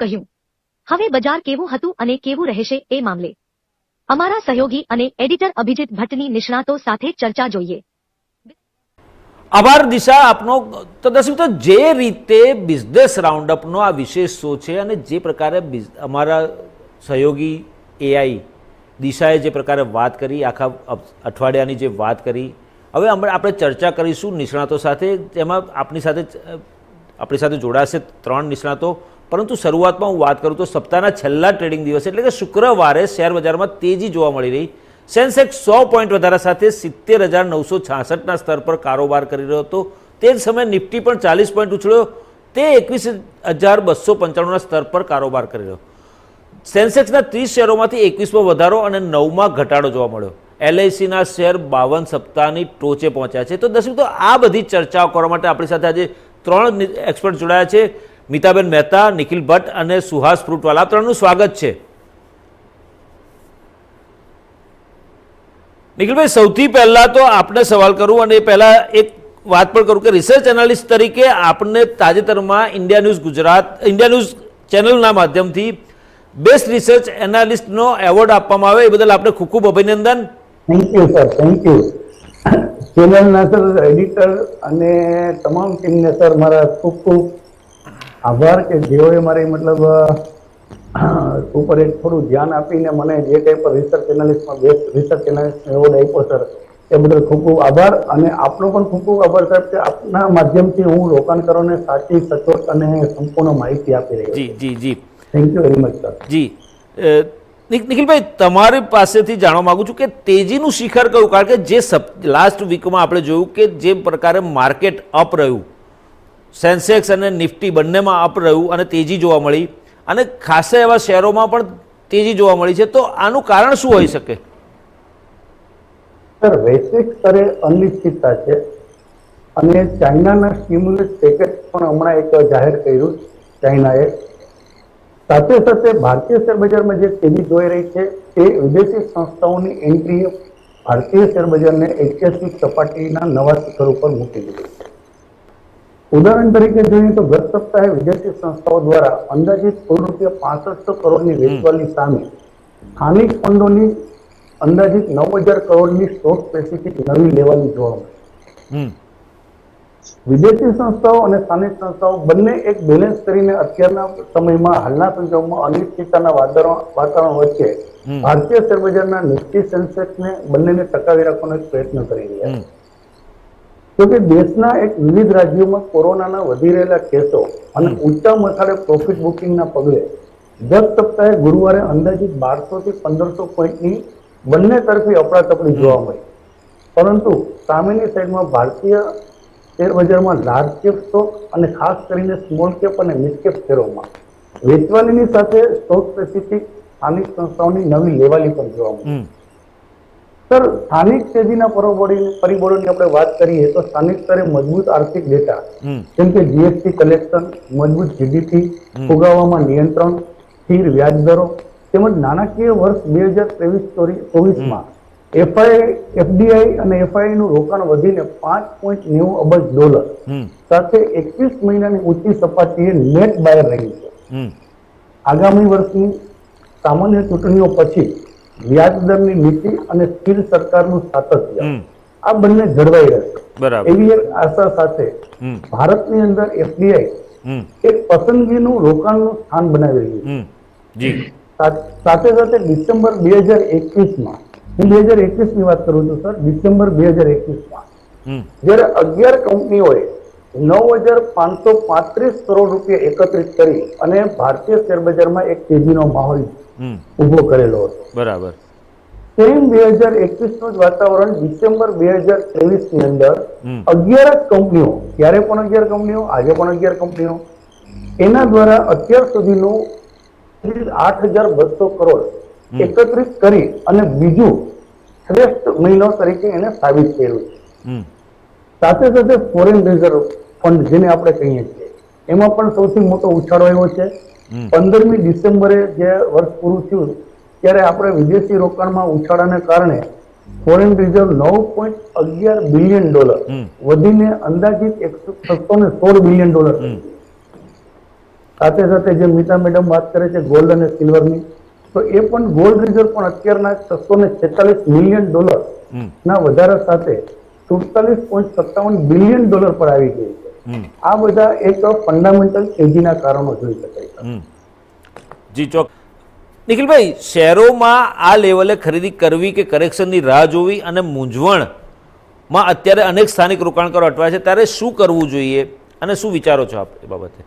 કહ્યું, હવે બજાર કેવું હતું અને કેવું રહેશે એ મામલે અમારા સહયોગી અને એડિટર અભિજીત ભટ્ટની નિષ્ણાતો સાથે ચર્ચા જોઈએ. આભાર દિશા આપનો. તો દર્શક મિત્રો, જે રીતે બિઝનેસ રાઉન્ડઅપનો આ વિશેષ શો છે અને જે પ્રકારે અમારા સહયોગી એઆઈ દિશાએ જે પ્રકારે વાત કરી, આખા અઠવાડિયાની જે વાત કરી, હવે આપણે ચર્ચા કરીશું નિષ્ણાતો સાથે. તેમાં આપણી સાથે જોડાશે 3 નિષ્ણાતો. પરંતુ શરૂઆતમાં હું વાત કરું તો સપ્તાહના છેલ્લા ટ્રેડિંગ દિવસે એટલે કે શુક્રવારે શેર બજારમાં તેજી જોવા મળી રહી. સેન્સેક્સ 100 પોઈન્ટ વધારા સાથે 70,966ના સ્તર પર કારોબાર કરી રહ્યો હતો. તે જ સમયે નિફ્ટી પણ 40 પોઈન્ટ ઉછળ્યો, તે 21,295ના સ્તર પર કારોબાર કરી રહ્યો. સેન્સેક્સના 30 શેરોમાંથી 21માં વધારો અને 9માં ઘટાડો જોવા મળ્યો. LICના શેર 52 સપ્તાહની ટોચે પહોંચ્યા છે. તો દર્શક મિત્રો, આ બધી ચર્ચાઓ કરવા માટે આપણી સાથે આજે 3 એક્સપર્ટ જોડાયા છે. મિતાબેન મહેતા, નિખિલ ભટ્ટ અને સુહાસ ફ્રૂટવાલા. આ 3નું સ્વાગત છે. નિખિલભાઈ, સૌથી પહેલા તો આપને સવાલ કરું અને એ પહેલા એક વાત પણ કરું કે રિસર્ચ એનાલિસ્ટ તરીકે આપને તાજેતરમાં ઇન્ડિયા ન્યૂઝ ચેનલના માધ્યમથી બેસ્ટ રિસર્ચ એનાલિસ્ટનો એવોર્ડ આપવામાં આવે, એ બદલ આપને ખૂબ ખૂબ અભિનંદન. Thank you sir, thank you. ચેનલના સર, એડિટર અને તમામ ટીમને સર મારા ખૂબ ખૂબ આભાર કે જેઓએ મારી મતલબ ઉપર એક થોડું ધ્યાન આપીને મને જે ટાઈપ પર રિસર્ચ એનાલિસ્ટમાં બેસ્ટ રિસર્ચ એનાલિસ્ટ એવોર્ડ આપ્યો સર, એ બદલ ખૂબ ખૂબ આભાર. અને આપનો પણ ખૂબ ખૂબ આભાર સાહેબ કે આપના માધ્યમથી હું રોકાણકારોને સાચી, સચોટ અને સંપૂર્ણ માહિતી આપી રહ્યો છું. જી જી જી, thank you very much sir. જી નિખિલભાઈ, તમારી પાસેથી જાણવા માંગુ છું કે તેજીનું શિખર કયું? કારણ કે જે લાસ્ટ વીકમાં આપણે જોયું કે જે પ્રકારે માર્કેટ અપ રહ્યું, સેન્સેક્સ અને નિફ્ટી બંનેમાં અપ રહ્યું અને તેજી જોવા મળી, અને ખાસા એવા શેરોમાં પણ તેજી જોવા મળી છે. તો આનું કારણ શું હોઈ શકે? સર, વૈશ્વિક સ્તરે અનિશ્ચિતતા છે અને ચાઇનાના સ્ટિમ્યુલસ પેકેજ પણ હમણાં એક જાહેર કર્યું ચાઇનાએ. સાથે સાથે ભારતીય શેર બજારમાં જે તેજી જોઈ રહી છે તે વિદેશી સંસ્થાઓની એન્ટ્રીએ ભારતીય શેર બજારને ઐતિહાસિક સપાટીના નવા શિખર ઉપર મૂકી દીધું છે. ઉદાહરણ તરીકે જોઈએ તો ગત સપ્તાહે વિદેશી સંસ્થાઓ દ્વારા અંદાજિત કુલ ₹6500 કરોડની વેચવાલી સામે સ્થાનિક ફંડોની અંદાજિત 9,000 કરોડની સ્ટોક સ્પેસિફિક નવી લેવાની જોવા મળી. વિદેશી સંસ્થાઓ અને સ્થાનિક સંસ્થાઓ બંને એક બેલેન્સ કરીને અત્યારના સમયમાં હાલના સંજોગોમાં અનિશ્ચિતતાના વાતાવરણ વચ્ચે ભારતીય શેર બજારના નિફ્ટી, સેન્સેક્સને બંનેને ટકાવી રાખવાનો એક પ્રયત્ન કરી રહ્યા છે. જોકે દેશના વિવિધ રાજ્યોમાં કોરોનાના વધી રહેલા કેસો અને ઊંચા મથાળે પ્રોફિટ બુકિંગના પગલે ગત સપ્તાહે ગુરુવારે અંદાજિત 1200 થી 1500 પોઈન્ટની બંને તરફી અફડાતફડી જોવા મળી. પરંતુ સામેની સાઈડમાં ભારતીય શેર બજારમાં લાર્જ કેપ સ્ટોક અને ખાસ કરીને સ્મોલ કેપ અને મિડ કેપ શેરોમાં વેચવાલીની સાથે સ્ટોક સ્પેસિફિક સ્થાનિક સંસ્થાઓની નવી લેવાલી પણ જોવા મળી. સર, સ્થાનિક તેજીના પરિબળોની આપણે વાત કરીએ તો સ્થાનિક સ્તરે મજબૂત આર્થિક ડેટા જેમ કે જીએસટી કલેક્શન, મજબૂત જીડીપી, ફુગાવામાં નિયંત્રણ, સ્થિર વ્યાજ દરો તેમજ નાણાકીય વર્ષ 2023-24માં એફડીઆઈ અને એફઆઈ નું રોકાણ વધીને $5.90 અબજ સાથે 21 મહિનાની ઊંચી સપાટીએ નેટ બાયર રહી છે. આગામી વર્ષની સામાન્ય ચૂંટણીઓ પછી વ્યાજદરની નીતિ અને સ્થિર સરકારનું સાતત્ય આ બંને જળવાઈ રહેશે એવી એક આશા સાથે ભારતની અંદર એફડીઆઈ એક પસંદગીનું રોકાણનું સ્થાન બનાવી રહ્યું છે. સાથે સાથે ડિસેમ્બર 2021માં, હું 2021ની વાત કરું છું સર, ડિસેમ્બર 2021માં જ્યારે 11 કંપનીઓએ ₹9,535 કરોડ એકત્રિત કરી અને ભારતીય શેર બજારમાં એક તેજીનો માહોલ ઉભો કરેલો હતો. બરાબર. સેમ 2021નું જ વાતાવરણ ડિસેમ્બર 2023ની અંદર 11 કંપનીઓ, ત્યારે પણ 11 કંપનીઓ, આજે પણ 11 કંપનીઓ, એના દ્વારા અત્યાર સુધીનું 8,200 કરોડ એકત્રિત કરી અને બીજું શ્રેષ્ઠ મહિનો તરીકે એને સાબિત કર્યું છે. સાથે સાથે ફોરેન રિઝર્વ ફંડ જેને આપણે કહીએ છીએ એમાં પણ સૌથી મોટો ઉછાળો આવ્યો છે. 15મી ડિસેમ્બરે જે વર્ષ પૂરું થયું ત્યારે આપણે વિદેશી રોકાણમાં ઉછાળાને કારણે ફોરેન રિઝર્વ $9.11 બિલિયન વધીને અંદાજિત $616 બિલિયન. સાથે સાથે જે મીતા મેડમ વાત કરે છે ગોલ્ડ અને સિલ્વરની, તો એ પણ ગોલ્ડ રિઝર્વ પણ અત્યારના $646 મિલિયન ના વધારા સાથે $47.57 બિલિયન પર આવી ગઈ છે. આ બધા એક ફંડામેન્ટલ તેજીના કારણો જોઈ શકાય. જી ચોક. નિખિલભાઈ, શેરોમાં આ લેવલે ખરીદી કરવી કે કરેક્શનની રાહ જોવી અને મૂંઝવણમાં અત્યારે અનેક સ્થાનિક રોકાણકારો અટવાય છે, ત્યારે શું કરવું જોઈએ અને શું વિચારો છો આપ એ બાબતે?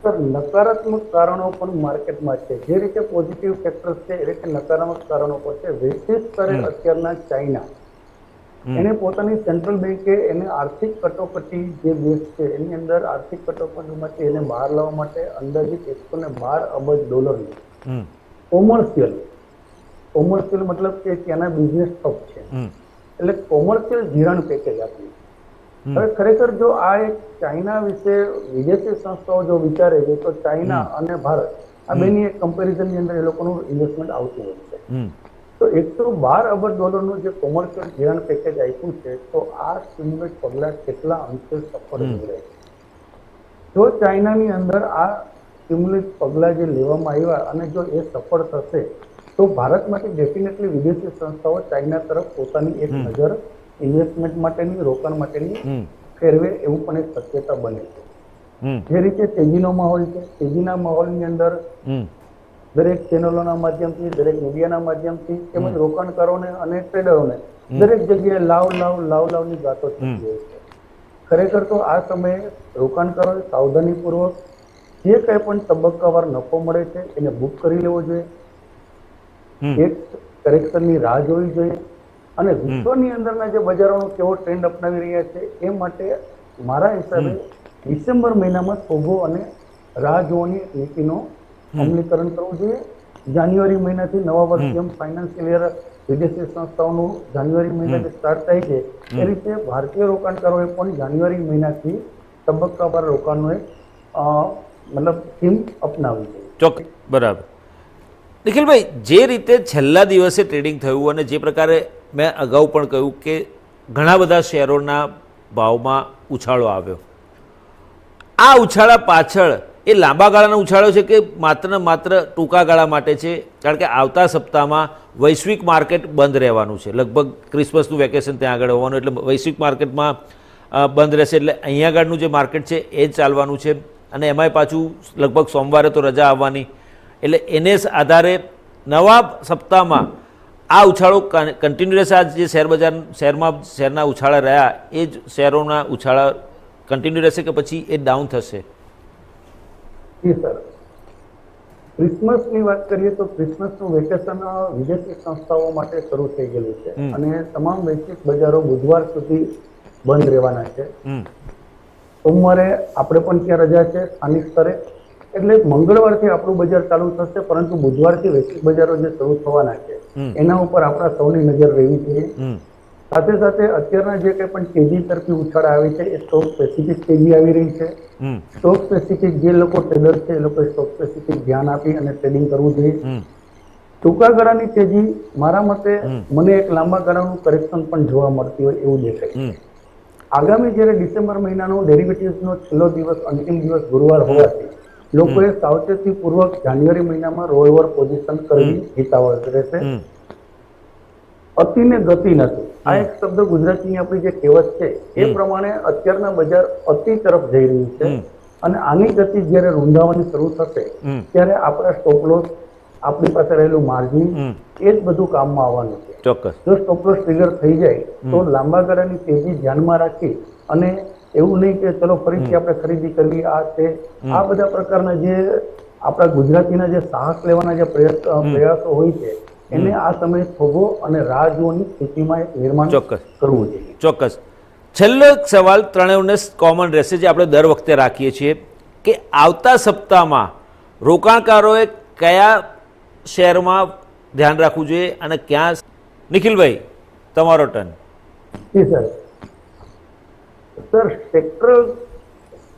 સર, નકારાત્મક કારણો પણ માર્કેટમાં છે. જે રીતે પોઝિટિવ ફેક્ટર્સ છે એ રીતે નકારાત્મક કારણો પણ છે. વૈશ્વિક સ્તરે અત્યારના ચાઇના એને પોતાની સેન્ટ્રલ બેંકે એને આર્થિક કટોકટી જે દેશ છે એની અંદર આર્થિક કટોકટીમાંથી એને બહાર લાવવા માટે અંદાજિત $112 અબજ કોમર્શિયલ મતલબ કે ત્યાંના બિઝનેસ ઠપ છે એટલે કોમર્શિયલ ધિરાણ પેકેજ આપ્યું. હવે ખરેખર જો આ એક ચાઇના વિશે વિદેશી સંસ્થાઓ જો વિચારે છે તો ચાઇના અને ભારત આ બેની એક કમ્પેરિઝનની અંદર એ લોકોનું ઇન્વેસ્ટમેન્ટ આવતું હોય છે. તો $112 અબજ જે કોમર્શિયલ ધિરાણ પેકેજ આપ્યું છે, તો આ સ્ટિમ્યુલસ પગલા કેટલા અંશે સફળ નીવડે? જો ચાઇનાની અંદર આ સ્ટિમ્યુલસ પગલા જે લેવામાં આવ્યા અને જો એ સફળ થશે તો ભારતમાંથી ડેફિનેટલી વિદેશી સંસ્થાઓ ચાઇના તરફ પોતાની એક નજર ઇન્વેસ્ટમેન્ટ માટેની, રોકાણ માટેની ફેરવે એવું પણ એક શક્યતા બને છે. જે રીતે તેજીનો માહોલ છે, તેજીના માહોલની અંદર દરેક ચેનલોના માધ્યમથી, દરેક મીડિયાના માધ્યમથી તેમજ રોકાણકારોને અને ટ્રેડરોને દરેક જગ્યાએ લાવની વાતો થતી હોય છે. ખરેખર તો આ સમયે રોકાણકારોએ સાવધાનીપૂર્વક જે કંઈ પણ તબક્કાવાર નફો મળે છે એને બુક કરી લેવો જોઈએ. એક કરેક્શનની રાહ જોવી જોઈએ અને વિશ્વની અંદરના જે બજારોનો કેવો ટ્રેન્ડ અપનાવી રહ્યા છે એ માટે મારા હિસાબે ડિસેમ્બર મહિનામાં થોભો અને રાહ જોવાની નીતિનો અમલીકરણ કરવું જોઈએ. જાન્યુઆરી મહિનાથી નવા વર્ષ જેમ ફાઇનાન્શિયલ યર વિદેશી સંસ્થાઓનું જાન્યુઆરી મહિનાથી સ્ટાર્ટ થાય છે એ રીતે ભારતીય રોકાણકારોએ પણ જાન્યુઆરી મહિનાથી તબક્કાવાર રોકાણનો એક મતલબ થીમ અપનાવવી જોઈએ. ચોક્કસ, બરાબર. નિખિલભાઈ, જે રીતે છેલ્લા દિવસે ટ્રેડિંગ થયું અને જે પ્રકારે મેં અગાઉ પણ કહ્યું કે ઘણા બધા શેરોના ભાવમાં ઉછાળો આવ્યો, આ ઉછાળા પાછળ એ લાંબા ગાળાનો ઉછાળો છે કે માત્ર ને માત્ર ટૂંકા ગાળા માટે છે? કારણ કે આવતા સપ્તાહમાં વૈશ્વિક માર્કેટ બંધ રહેવાનું છે, લગભગ ક્રિસમસનું વેકેશન ત્યાં આગળ હોવાનું, એટલે વૈશ્વિક માર્કેટમાં બંધ રહેશે, એટલે અહીંયા આગળનું જે માર્કેટ છે એ જ ચાલવાનું છે અને એમાંય પાછું લગભગ સોમવારે તો રજા આવવાની, એટલે એને આધારે નવા સપ્તાહમાં આ ઉછાળો કન્ટિન્યુ રહેશે. આ જે શેરના ઉછાળા રહ્યા એ જ શેરોના ઉછાળા કન્ટિન્યુ રહેશે કે પછી એ ડાઉન થશે? જી સર, ક્રિસમસની વાત કરીએ તો ક્રિસમસનું વેકેશન વિદેશી સંસ્થાઓ માટે શરૂ થઈ ગયેલું છે અને તમામ વૈશ્વિક બજારો બુધવાર સુધી બંધ રહેવાના છે. સોમવારે આપણે પણ ત્યાં રજા છે સ્થાનિક સ્તરે, એટલે મંગળવારથી આપણું બજાર ચાલુ થશે, પરંતુ બુધવારથી વૈશ્વિક બજારો જે શરૂ થવાના છે એના ઉપર આપણા સૌની નજર રહેવી જોઈએ. સાથે સાથે અત્યારના જે કંઈ પણ તેજી તરફી ઉછાળા આવે છે એ સ્ટોક સ્પેસિફિક તેજી આવી રહી છે. સ્ટોક સ્પેસિફિક જે લોકો ટ્રેડર છે એ લોકોએ સ્ટોક સ્પેસિફિક ધ્યાન આપી અને ટ્રેડિંગ કરવું જોઈએ. ટૂંકા ગાળાની તેજી મારા મતે મને એક લાંબા ગાળાનું કરેક્શન પણ જોવા મળતી હોય એવું દેખાય. આગામી જ્યારે ડિસેમ્બર મહિનાનો ડેરિવેટિવ્સનો છેલ્લો દિવસ, અંતિમ દિવસ ગુરુવાર હોવાથી લોકોએ સાવચેતીપૂર્વક જાન્યુઆરી મહિનામાં રોલઓવર પોઝિશન કરવી હિતાવહ રહેશે. અતિ ને ગતિ નથી, આ એક શબ્દ ગુજરાતીની આપણી જે કહેવત છે એ પ્રમાણે અત્યારના બજાર અતિ તરફ જઈ રહ્યું છે અને આની ગતિ જ્યારે રૂંધાવાની શરૂ થશે ત્યારે આપણા સ્ટોપ લોસ, આપણી પાસે રહેલું માર્જિન એ જ બધું કામમાં આવવાનું છે. ચોક્કસ. જો સ્ટોપ લોસ ટ્રિગર થઈ જાય તો લાંબા ગાળાની તેજી ધ્યાનમાં રાખી અને એવું નહીં કે ચલો ફરીથી આપણે ખરીદી કરવી, આ છે આ બધા પ્રકારના જે આપણા ગુજરાતીના જે સાહસ લેવાના જે પ્રયાસો હોય છે એને આ સમયે થોભો અને રાહ જોવાની સ્થિતિમાં એક નિર્માણ કરવું જોઈએ. ચોક્કસ. છેલ્લો સવાલ ત્રણેયને કોમન રહેશે જે આપણે દર વખતે રાખીએ છીએ કે આવતા સપ્તાહમાં રોકાણકારોએ કયા શેરમાં ધ્યાન રાખવું જોઈએ અને ક્યાં? નિખિલભાઈ, તમારો ટર્ન. જી સર. સર, સેક્ટરલ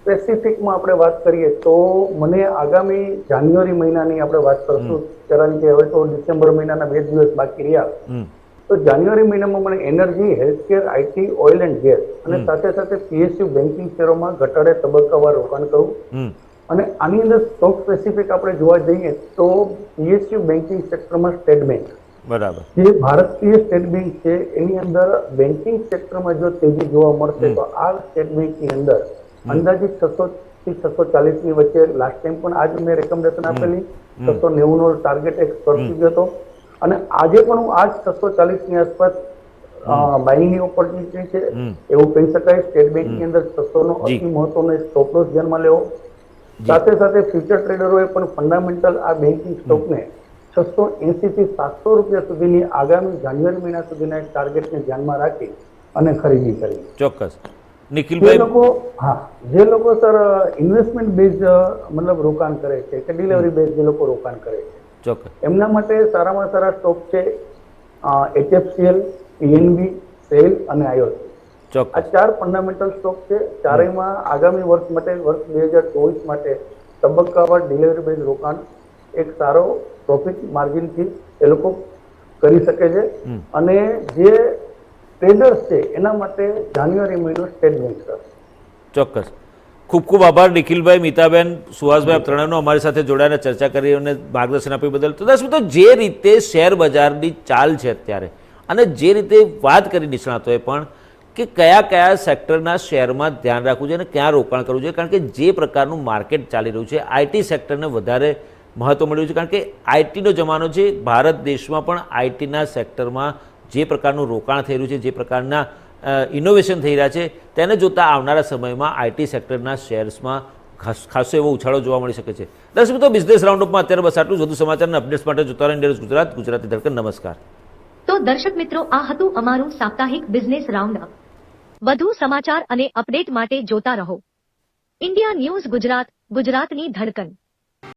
સ્પેસિફિકમાં આપણે વાત કરીએ તો મને આગામી જાન્યુઆરી મહિનાની આપણે વાત કરશું, કારણ કે હવે તો ડિસેમ્બર મહિનાના 2 દિવસ બાકી રહ્યા. તો જાન્યુઆરી મહિનામાં મને energy, healthcare, IT, oil and gas અને સાથે સાથે પીએસયુ બેન્કિંગ શેરોમાં ઘટાડે તબક્કાવાર રોકાણ કરવું. અને આની અંદર સ્ટોક સ્પેસિફિક આપણે જોવા જઈએ તો PSU બેન્કિંગ સેક્ટરમાં સ્ટેટ બેંક, બરાબર, જે ભારતીય સ્ટેટ બેંક છે એની અંદર બેન્કિંગ સેક્ટરમાં જો તેજી જોવા મળશે તો આ સ્ટેટ બેંકની અંદર અંદાજિત 600 થી 640 ની વચ્ચે લાસ્ટ ટાઈમ પણ આજ મેં રેકમેન્ડેશન આપેલી 690 નો ટાર્ગેટ એક સ્પર્શી ગયો હતો અને આજે પણ હું આજ 640 ની આસપાસ બાઇંગની ઓપોર્ચ્યુનિટી છે એવું કહી શકાય. સ્ટેટ બેંકની અંદર 600 નો અતિ મહત્વનો સ્ટોપ લોસ ધ્યાનમાં લેવો. સાથે સાથે ફ્યુચર ટ્રેડરોએ પણ ફંડામેન્ટલ આ બેન્કિંગ સ્ટોકને 680 થી 700 રૂપિયા સુધીની આગામી જાન્યુઆરી મહિના સુધીના એક ટાર્ગેટને ધ્યાનમાં રાખી અને ખરીદી કરી. ચોક્કસ. નિખિલભાઈ, જે લોકો સર ઇન્વેસ્ટમેન્ટ બેઝ મતલબ રોકાણ કરે છે કે ડિલિવરી બેઝ જે લોકો રોકાણ કરે છે, ચોક્કસ, એમના માટે સારામાં સારા સ્ટોક છે HFCL, PNB, સેલ અને IOC. ચોક્કસ, આ 4 ફંડામેન્ટલ સ્ટોક છે. ચારેયમાં આગામી વર્ષ માટે, વર્ષ 2024 માટે તબક્કાવાર ડિલિવરી બેઝ રોકાણ એક સારો પ્રોફિટ માર્જિનથી એ લોકો કરી શકે છે અને જે ટ્રેડર્સ છે એના માટે જાન્યુઆરી મહિનો સ્ટેટ બેંક સર. ચોક્કસ. ખૂબ ખૂબ આભાર નિખિલભાઈ, મીતાબેન, સુહાસભાઈ, આપ ત્રણેયનો અમારી સાથે જોડાઈને ચર્ચા કરી અને માર્ગદર્શન આપ્યું બદલ. તો દર્શક મિત્રો, જે રીતે શેર બજારની ચાલ છે અત્યારે અને જે રીતે વાત કરી નિષ્ણાતોએ પણ કે કયા કયા સેક્ટરના શેરમાં ધ્યાન રાખવું જોઈએ અને ક્યાં રોકાણ કરવું જોઈએ, કારણ કે જે પ્રકારનું માર્કેટ ચાલી રહ્યું છે આઈટી સેક્ટરને વધારે મહત્વ મળ્યું છે, કારણ કે આઈટીનો જમાનો છે. ભારત દેશમાં પણ આઈટીના સેક્ટરમાં જે પ્રકારનું રોકાણ થઈ રહ્યું છે, જે પ્રકારના ઇનોવેશન થઈ રહ્યા છે, તેને જોતાં આવનારા સમયમાં આઈટી સેક્ટરના શેર્સમાં ખાસો એવો ઉછાળો જોવા મળી શકે છે. દર્શક મિત્રો, બિઝનેસ રાઉન્ડઅપમાં અત્યારે બસ આટલું જ. વધુ સમાચારના અપડેટ્સ માટે જોતા રહો ઇન્ડિયા ન્યૂઝ ગુજરાત, ગુજરાતી ધડકન. નમસ્કાર. તો દર્શક મિત્રો, આ હતું અમારું સાપ્તાહિક બિઝનેસ રાઉન્ડઅપ. વધુ સમાચાર અને અપડેટ માટે જોતા રહો ઇન્ડિયા ન્યૂઝ ગુજરાત, ગુજરાતની ધડકન.